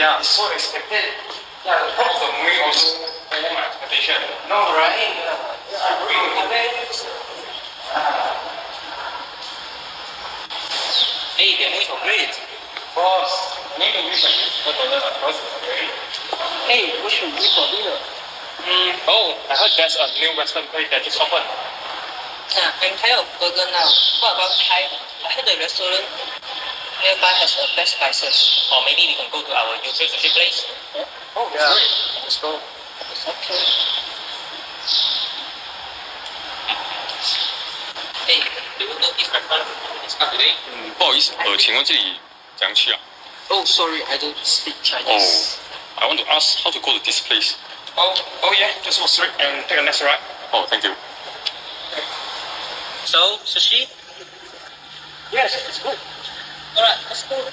Yeah, so expected. Yeah, the props of the movie also over my expectation. No, right? Yeah, I agree. Hey, the movies were great. Boss, I need to use my $4 across the way. Hey, what should we eat for dinner? Oh, I heard there's a new Western place that just opened. Yeah, I'm tired of burger now. What about Thai? I heard the restaurant nearby has the best spices. Or maybe we can go to our usual sushi place. Oh, that's great. Let's go. Okay. Hey, do you know this restaurant is not today? 不好意思，请问这里怎样去啊？ Oh, sorry, I don't speak Chinese. I want to ask how to go to this place. Oh yeah, just go straight and take a next right. Oh, thank you. So, sushi? Yes, it's good. Alright, let's go.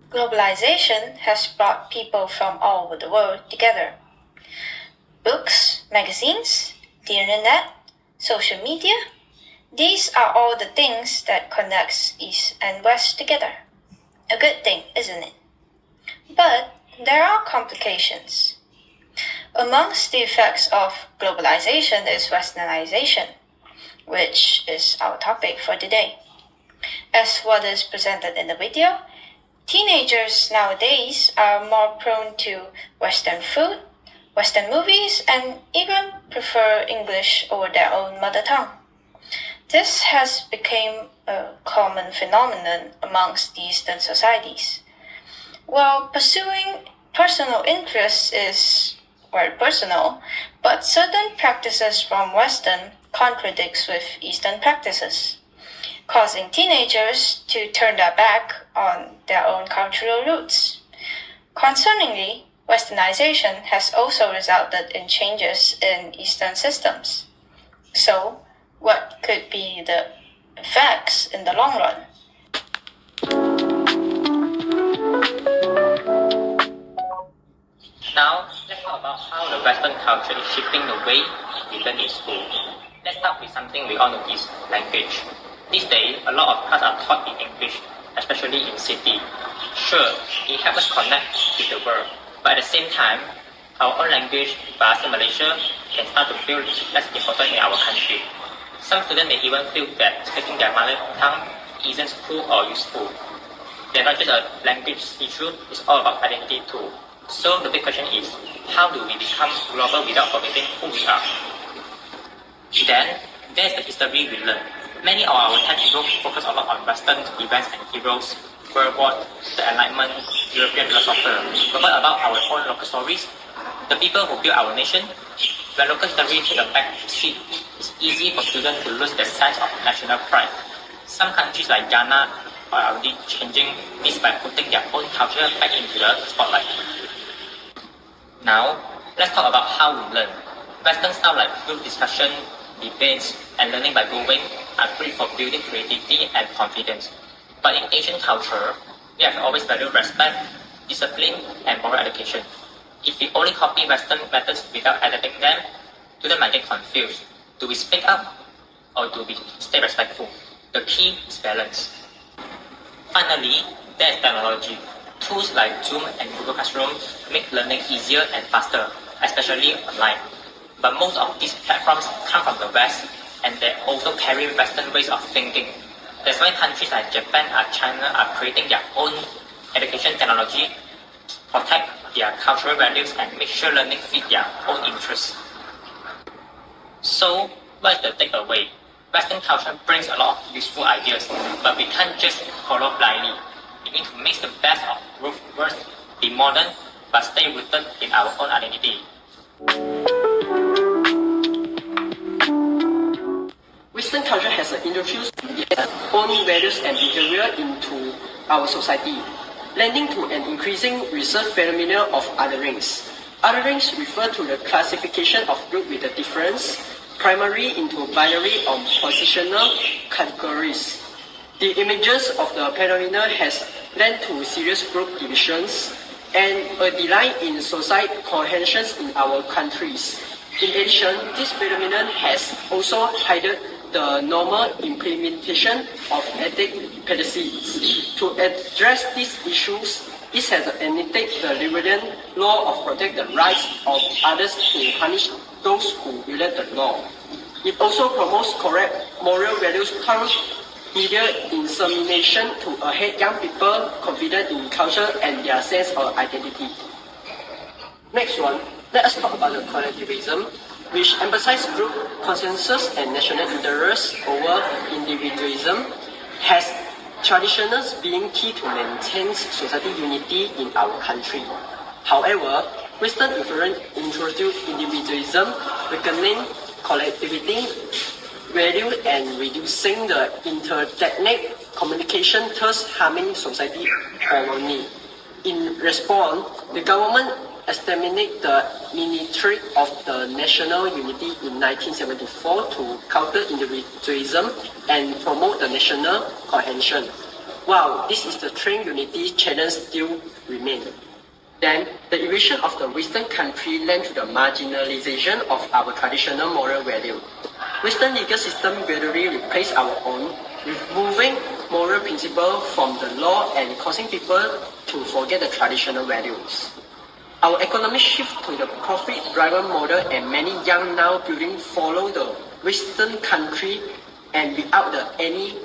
Globalization has brought people from all over the world together. Books, magazines, the internet, social media, these are all the things that connects East and West together. A good thing, isn't it? But there are complications. Amongst the effects of globalization is westernization, which is our topic for today. As what is presented in the video, teenagers nowadays are more prone to Western food, Western movies, and even prefer English over their own mother tongue. This has become a common phenomenon amongst the Eastern societies. While pursuing personal interests is very personal, but certain practices from Western contradicts with Eastern practices, causing teenagers to turn their back on their own cultural roots. Concerningly, westernization has also resulted in changes in Eastern systems. So, what could be the effects in the long run? Now, let's talk about how the Western culture is shaping the way we learn in school. Let's start with something we all know is language. These days, a lot of classes are taught in English, especially in city. Sure, it helps us connect with the world, but at the same time, our own language, Bahasa Malaysia, can start to feel less important in our country. Some students may even feel that speaking their mother tongue isn't cool or useful. They're not just a language issue, it's all about identity too. So the big question is, how do we become global without forgetting who we are? Then, there's the history we learn. Many of our textbooks focus a lot on Western events and heroes, World War, the Enlightenment, European philosophers. But what about our own local stories? The people who built our nation? When local history take a back seat, it's easy for students to lose their sense of national pride. Some countries like Ghana are already changing this by putting their own culture back into the spotlight. Now, let's talk about how we learn. Western style like group discussion, debates, and learning by doing are great for building creativity and confidence. But in Asian culture, we have always valued respect, discipline, and moral education. If we only copy Western methods without adapting them, students might get confused. Do we speak up or do we stay respectful? The key is balance. Finally, there's technology. Tools like Zoom and Google Classroom make learning easier and faster, especially online. But most of these platforms come from the West, and they also carry Western ways of thinking. That's why countries like Japan and China are creating their own education technology, protect their cultural values, and make sure learning fit their own interests. So, what is the takeaway? Western culture brings a lot of useful ideas, but we can't just follow blindly. We need to make the best of both worlds, be modern, but stay rooted in our own identity. Western culture has introduced its own values and behavior into our society, leading to an increasing research phenomenon of otherings. Otherings refer to the classification of groups with a difference, primarily into binary or positional categories. The images of the phenomenon has led to serious group divisions and a decline in social cohesion in our countries. In addition, this phenomenon has also hindered the normal implementation of ethic policies. To address these issues, It has enacted the Liberian law of protect the rights of others to punish those who violate the law. It also promotes correct moral values through media dissemination to aid young people confident in culture and their sense of identity. Next one, let us talk about the collectivism, which emphasizes group consensus and national interests over individualism, has traditionally been key to maintain society unity in our country. However, Western influence introduced individualism, weakening collectivity value and reducing the interethnic communication, thus harming society harmony. In response, the government established the Ministry of the National Unity in 1974 to counter individualism and promote the national cohesion. While this is the trend, unity challenge still remain. Then, the erosion of the Western country led to the marginalization of our traditional moral value. Western legal system gradually replaced our own, removing moral principles from the law and causing people to forget the traditional values. Our economic shift to the profit-driven model and many young now building follow the Western country and without any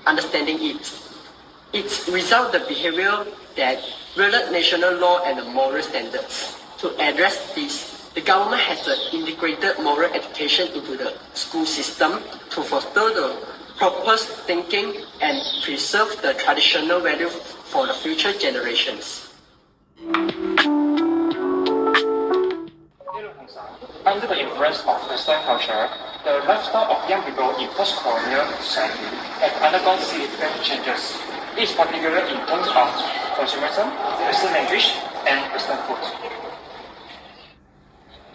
understanding it. It results the behavior that violate national law and the moral standards. To address this, the government has integrated moral education into the school system to foster the proper thinking and preserve the traditional value for the future generations. Under the influence of Western culture, the lifestyle of young people in post-colonial society have undergone significant changes. This is particular in terms of consumerism, Western language, and Western food.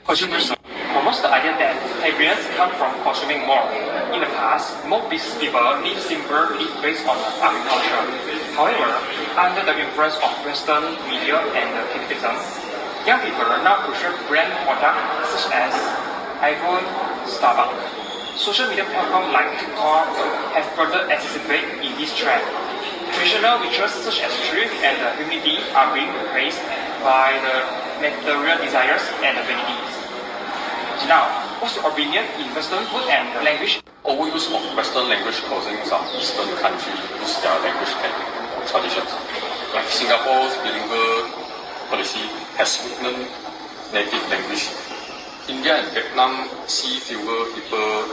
Consumerism promotes the idea that happiness comes from consuming more. In the past, most business people live simple, live based on agriculture. However, under the influence of Western media and capitalism, young people now prefer brand products such as iPhone, Starbucks. Social media platforms like TikTok have further exacerbated in this trend. Traditional rituals such as truth and humility are being replaced by the material desires and vanities. Now, what's your opinion in Western food and language? Overuse of Western language causing some Eastern countries lose their language and traditions. Like Singapore's bilingual policy has weakened native language. India and Vietnam see fewer people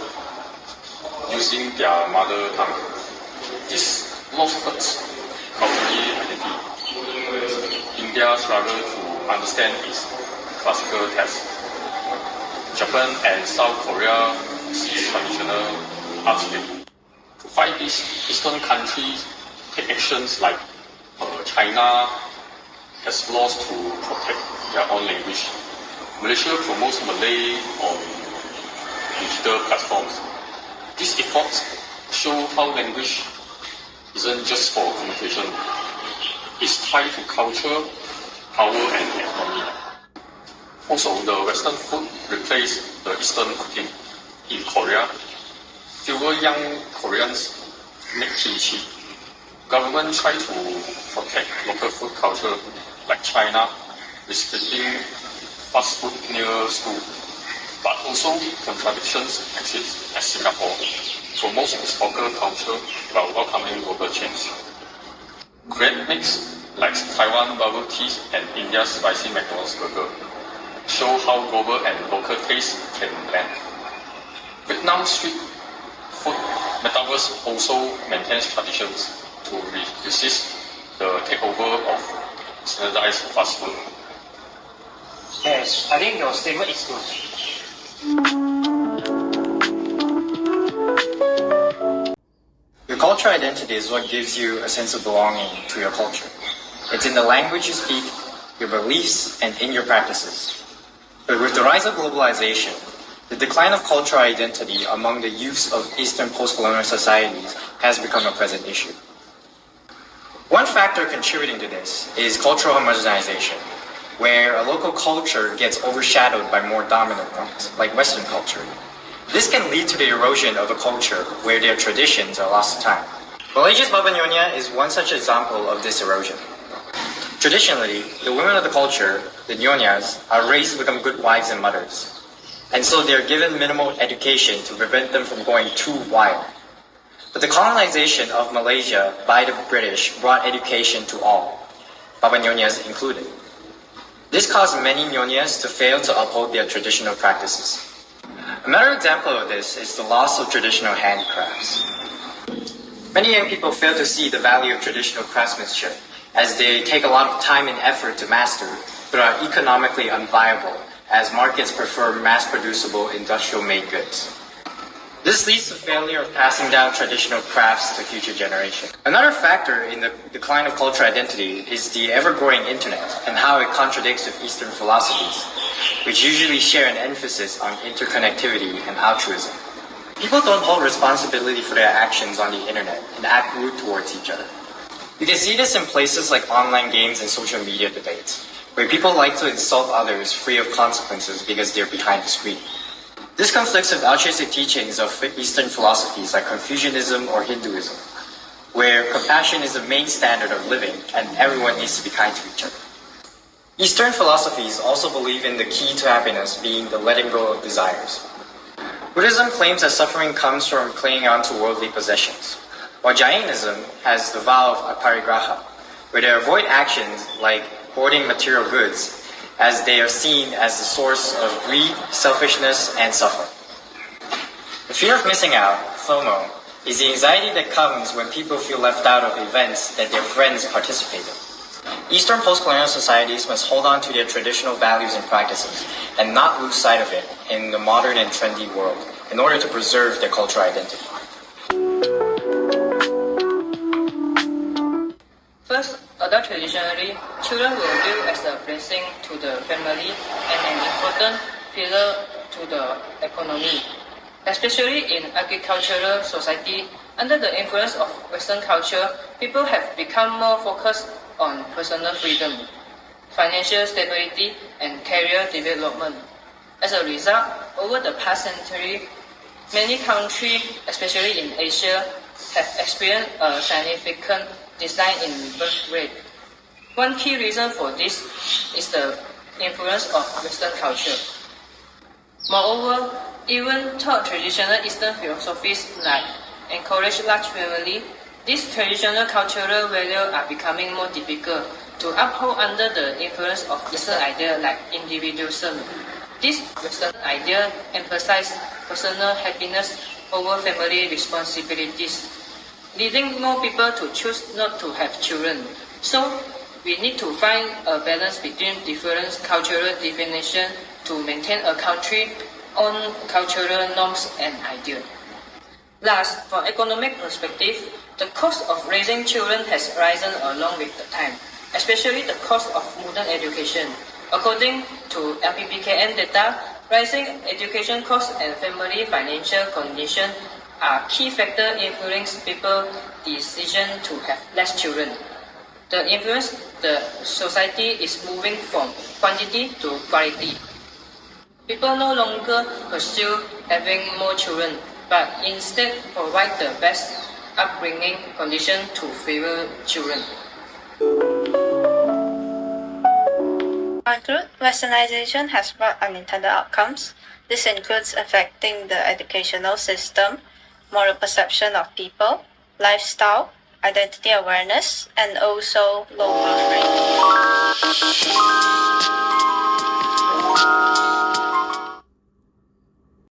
using their mother tongue. This loss hurts cultural identity. India struggles to understand its classical text. Japan and South Korea see traditional arts fade. To fight this, Eastern countries take actions like China has laws to protect their own language. Malaysia promotes Malay on digital platforms. These efforts show how language isn't just for communication. It's tied to culture, power, and economy. Also, the Western food replaced the Eastern cooking. In Korea, fewer young Koreans make kimchi. Government try to protect local food culture, like China, restricting fast food near school. But also contradictions exist as Singapore promotes its local culture while welcoming global change. Great mix like Taiwan bubble tea and India's spicy McDonald's burger show how global and local taste can blend. Vietnam street food metaverse also maintains traditions to resist the takeover of standardized fast food. Yes, I think your statement is good. Your cultural identity is what gives you a sense of belonging to your culture. It's in the language you speak, your beliefs, and in your practices. But with the rise of globalization, the decline of cultural identity among the youths of Eastern post-colonial societies has become a present issue. One factor contributing to this is cultural homogenization, where a local culture gets overshadowed by more dominant ones, like Western culture. This can lead to the erosion of a culture where their traditions are lost to time. Malaysia's Baba Nyonya is one such example of this erosion. Traditionally, the women of the culture, the ñoñas, are raised to become good wives and mothers. And so they are given minimal education to prevent them from going too wild. But the colonization of Malaysia by the British brought education to all, Baba ñoñas included. This caused many ñoñas to fail to uphold their traditional practices. Another example of this is the loss of traditional handicrafts. Many young people fail to see the value of traditional craftsmanship, as they take a lot of time and effort to master, but are economically unviable, as markets prefer mass-producible industrial-made goods. This leads to failure of passing down traditional crafts to future generations. Another factor in the decline of cultural identity is the ever-growing internet and how it contradicts with Eastern philosophies, which usually share an emphasis on interconnectivity and altruism. People don't hold responsibility for their actions on the internet and act rude towards each other. You can see this in places like online games and social media debates, where people like to insult others free of consequences because they're behind the screen. This conflicts with altruistic teachings of Eastern philosophies like Confucianism or Hinduism, where compassion is the main standard of living and everyone needs to be kind to each other. Eastern philosophies also believe in the key to happiness being the letting go of desires. Buddhism claims that suffering comes from clinging on to worldly possessions, while Jainism has the vow of aparigraha, where they avoid actions like hoarding material goods as they are seen as the source of greed, selfishness, and suffering. The fear of missing out, FOMO, is the anxiety that comes when people feel left out of events that their friends participate in. Eastern post-colonial societies must hold on to their traditional values and practices and not lose sight of it in the modern and trendy world in order to preserve their cultural identity. First, although traditionally, children were viewed as a blessing to the family and an important pillar to the economy. Especially in agricultural society, under the influence of Western culture, people have become more focused on personal freedom, financial stability, and career development. As a result, over the past century, many countries, especially in Asia, have experienced a significant decline in birth rate. One key reason for this is the influence of Western culture. Moreover, even though traditional Eastern philosophies like encourage large family, these traditional cultural values are becoming more difficult to uphold under the influence of Western ideas like individualism. This Western idea emphasizes personal happiness over family responsibilities, leading more people to choose not to have children. So, we need to find a balance between different cultural definitions to maintain a country's own cultural norms and ideas. Last, from economic perspective, the cost of raising children has risen along with the time, especially the cost of modern education. According to LPPKN data, rising education costs and family financial conditions are key factors influencing people's decision to have less children. The influence the society is moving from quantity to quality. People no longer pursue having more children, but instead provide the best upbringing condition to favor children. To conclude, Westernization has brought unintended outcomes. This includes affecting the educational system, moral perception of people, lifestyle, identity awareness, and also low growth rate.